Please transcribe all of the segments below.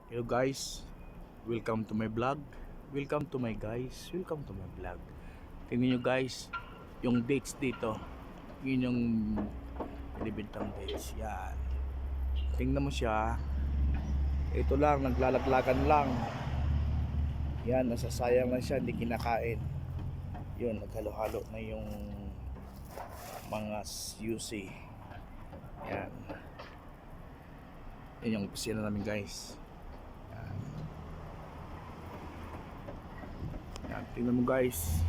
Hello guys, welcome to my vlog. Welcome to my guys, welcome to my vlog. Tingnan nyo guys, yung dates dito. Yun yung binibintang dates. Yan. Tingnan mo siya. Ito lang, naglalaglagan lang. Yan, nasasayang lang siya, hindi kinakain. Yun, naghalo-halo na yung mga susi. Yan. Yan yung opisina namin guys. Yan, tingnan mo guys,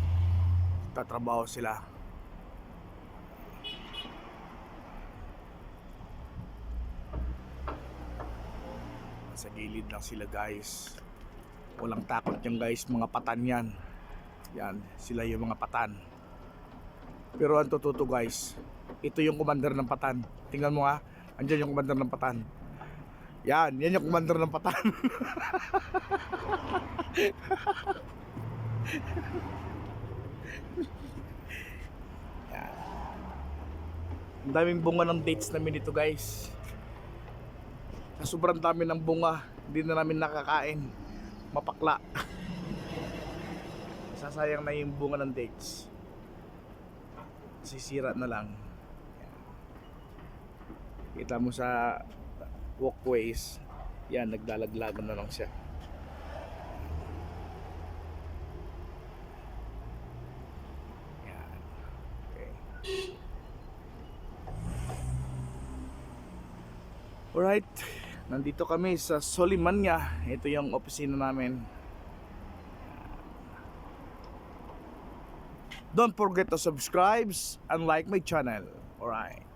tatrabaho sila. Sa gilid lang sila guys. Walang takot yan guys, mga patan yan. Yan, sila yung mga patan. Pero ang totoo guys, ito yung commander ng patan. Tingnan mo ha, andyan yung commander ng patan. Yan yung commander ng patan. Yan. Ang daming bunga ng dates namin dito guys. Sa sobrang dami ng bunga, hindi na namin nakakain. Mapakla. Sasayang na yung bunga ng dates. Sisira na lang. Kita mo sa walkways, yan, naglalaglagan na lang siya. Alright, nandito kami sa Solimanya. Ito yung opisina namin. Don't forget to subscribe and like my channel. Alright.